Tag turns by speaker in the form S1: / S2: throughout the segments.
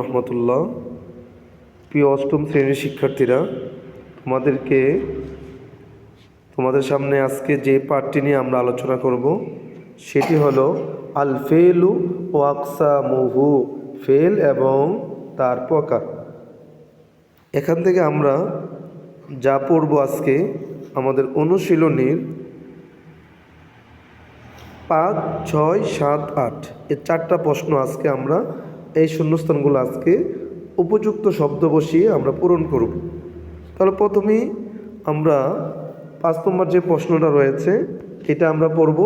S1: রহমতুল্লাহ। প্রিয় অষ্টম শ্রেণীর শিক্ষার্থীরা, তোমাদের সামনে আজকে যে পাঠটি নিয়ে আমরা আলোচনা করব সেটি হলো আল ফেলু ও আকসামুহু, ফেল এবং তার প্রকার। এখান থেকে আমরা যা পড়ব আজকে আমাদের অনুশীলনীর 5, 6, 7, 8 এই 4টা প্রশ্ন আজকে আমরা এই শূন্যস্থানগুলো আজকে উপযুক্ত শব্দ বসিয়ে আমরা পূরণ করব। তাহলে প্রথমেই আমরা 5 নম্বর যে প্রশ্নটা রয়েছে এটা আমরা পড়ব।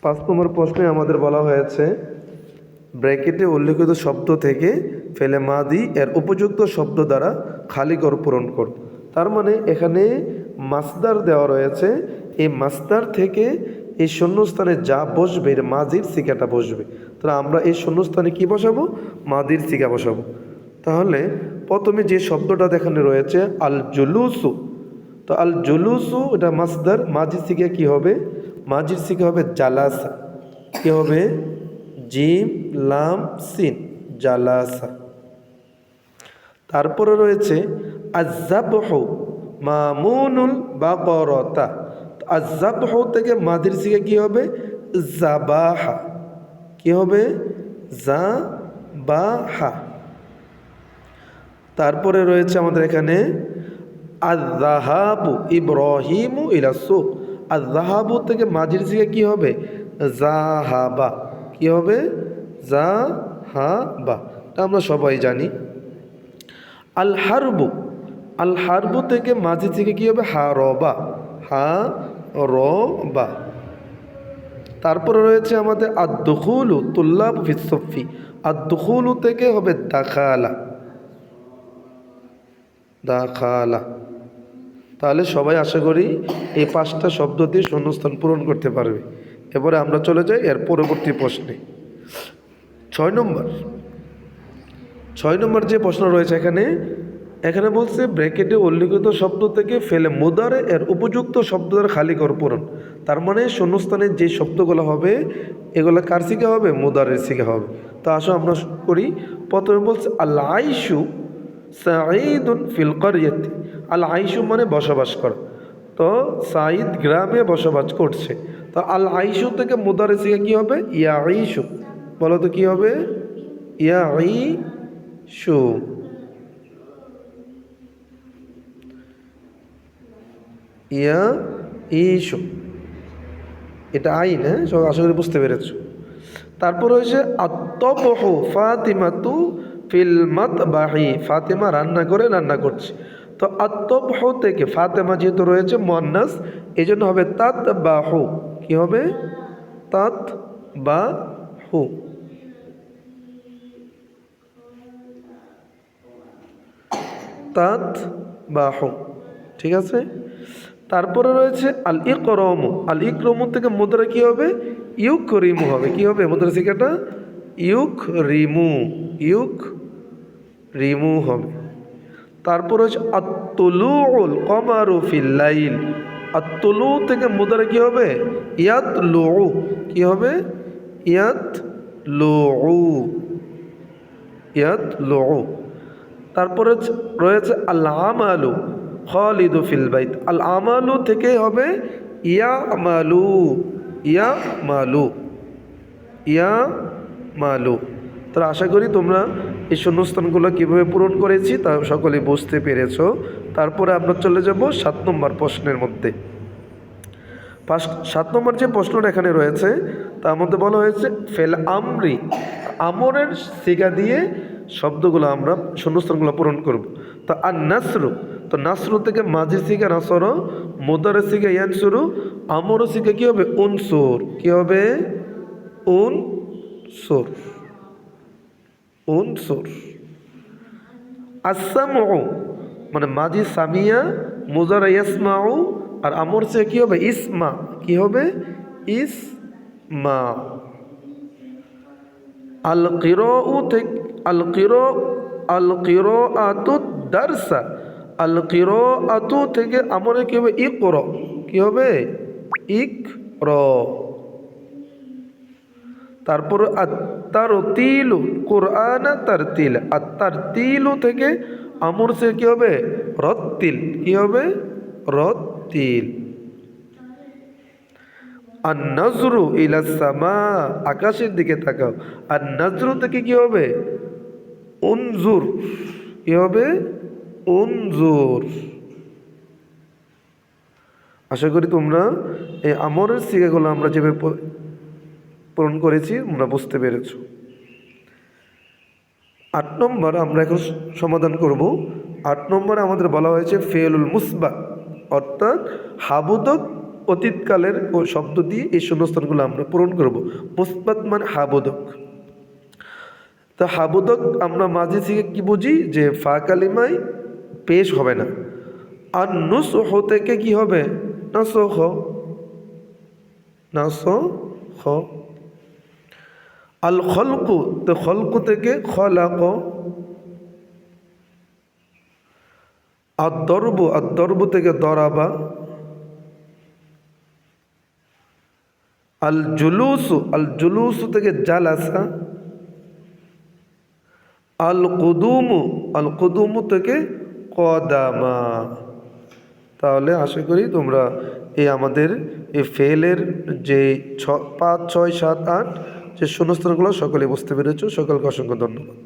S1: 5 নম্বর প্রশ্নে আমাদের বলা হয়েছে ব্র্যাকেটে উল্লেখিত শব্দ থেকে ফেলে মাদি এর উপযুক্ত শব্দ দ্বারা খালি ঘর পূরণ কর। তার মানে এখানে মাসদার দেওয়া রয়েছে, এই মাসদার থেকে এই শূন্যস্থানে যা বসবে এর মাজির সিগাটা বসবে। তাহলে আমরা এই শূন্যস্থানে কি বসাবো? মাদির সিগা বসাবো। তাহলে প্রথমে যে শব্দটা এখানে রয়েছে আল জুলুসু, তো আল জুলুসু এটা মাসদার, মাজির সিগা কি হবে? মাজির সিগা হবে জালাসা। কি হবে? জিম লাম সিন, জালাসা। তারপরে রয়েছে আযাবহু মামুনুল বাকরাতা, আযাবহু থেকে মাদির সিগা কি হবে? যাবাহা। কি হবে? যাবাহা। তারপরে রয়েছে আমাদের এখানে আয-যাহাবু ইব্রাহিমু ইলা সুক, আয-যাহাবু থেকে মাজির সিগা কি হবে? যাহাবা। কি হবে? যাহাবা। এটা আমরা সবাই জানি। আল হারবু, আল হারবু থেকে মাঝি থেকে কি হবে? হারবা, হারবা। তারপরে রয়েছে আমাদের আদ-দুখুলু তুল্লাব ফিস সফি, আদ-দুখুলু থেকে হবে দাখালা, দাখালা। তাহলে সবাই আশা করি এই 5টা শব্দ দিয়ে শূন্যস্থান পূরণ করতে পারবে। এবারে আমরা চলে যাই এর পরবর্তী প্রশ্নে। 6 নম্বর যে প্রশ্ন রয়েছে এখানে বলছে ব্র্যাকেটে উল্লেখিত শব্দ থেকে ফেলে মুদারে এর উপযুক্ত শব্দ দ্বারা খালি ঘর পূরণ। তার মানে শূন্যস্থানে যে শব্দগুলো হবে এগুলো কার সিগা হবে? মুদারের সিগা হবে। তো আসো আমরা করি। প্রথমে বলছে আল আইশু সাঈদুন ফিল ক্বরিয়াতি, আল আইশু মানে বসবাস করা। তো সাঈদ গ্রামে বসবাস করছে। তো আল আইশু থেকে মুদারের সিগা কি হবে? ইয়াঈশু। বলো তো কি হবে? ইয়াঈশু, ইয়াঈশু। এটা আইন, হ্যাঁ, সব আশা করি বুঝতে পেরেছ। তারপর হয়েছে আত-তাবহু ফাতিমাতু ফিল মাতবাহি, ফাতিমা রান্না করছে। তো আত-তাবহু থেকে ফাতিমা যেহেতু রয়েছে মুয়ান্নাস, এই জন্য হবে তাতবাহু। কি হবে? তাতবাহু, তাতবাহু। ঠিক আছে। তারপরে রয়েছে আল ইকরামু, আল ইকরামু থেকে মুদ্রা কি হবে? ইউকরিমু হবে। কি হবে মুদ্রা সিগাটা? ইউকরিমু, ইউকরিমু হবে। তারপর হচ্ছে আত-তুলুউল কমারু ফিল লাইল, আত-তুলু থেকে মুদ্রা কি হবে? ইয়াতলুউ। কি হবে? ইয়াতলুউ, ইয়াতলুউ। তারপরে রয়েছে আল আমালু খালিদু ফিল বাইত, আল আমালু থেকে হবে ইয়ামালু, ইয়ামালু, ইয়ামালু। তো আশা করি তোমরা এই শূন্যস্থানগুলো কীভাবে পূরণ করেছি তা সকলে বুঝতে পেরেছ। তারপরে আমরা চলে যাব 7 নম্বর প্রশ্নের মধ্যে। 7 নম্বর যে প্রশ্নটা এখানে রয়েছে তার মধ্যে বলা হয়েছে ফেল আমরি, আমরের সিগা দিয়ে শব্দগুলো আমরা শূন্যস্থানগুলো পূরণ করব। তো আর নাসরু, তো নাসরু থেকে মাঝি সিগা নাসর, মুদারের সিগা ইয়ানসুরু, আমর সিগা কি হবে? উনসুর। কি হবে? উনসুর, উনসুর। আসামউ মানে মাঝি সামিয়া, মুজারা ইয়াসমাউ, আর আমর সে কি হবে? ইসমা। কি হবে? ইসমা। আল কিরাউ থেকে আল কিরাআতু দারসা, আল কিরাআতু থেকে আমরে কি হবে? ইকরা। কি হবে? ইকরা। তারপর আত্তারতিলু কোরআনা তারতিল, আত্তারতিলু থেকে আমর সে কি হবে রত্তিল, কি হবে রত্তিল। আর নজরু ইলা সামা, আকাশের দিকে তাকাও। আর নজরু থেকে কি হবে উনজুর, কি হবে উনজুর। আশা করি তোমরা এই আমরের সিগাগুলো আমরা যেভাবে পূরণ করেছি তোমরা বুঝতে পেরেছ। 8 নম্বর আমরা এখন সমাধান করব। 8 নম্বরে আমাদের বলা হয়েছে ফেলুল মুসবা, অর্থাৎ হাবুদক অতীতকালের ও শব্দ দিয়ে এই শূন্যস্থানগুলো আমরা পূরণ করব। মুসবাত মানে হাবুদক। তা হাবুদক আমরা মাঝে থেকে কি বুঝি যে ফা কালিমায় পেশ হবে না। আর নুসহ থেকে কি হবে নাসখ, নাসখ। আল খলকু, তো খলকু থেকে খলাক। আর দরবু, আর দরবু থেকে দরাবা। আল জুলুসু, আল জুলুসু থেকে জালাসা। আল কুদুমু, আল কুদুমু থেকে কদামা। তাহলে আশা করি তোমরা এই আমাদের এই ফেলের যে 5, 6, 7, 8 যে শূন্যস্থানগুলো সকলে বুঝতে পেরেছো। সকলকে অসংখ্য ধন্যবাদ।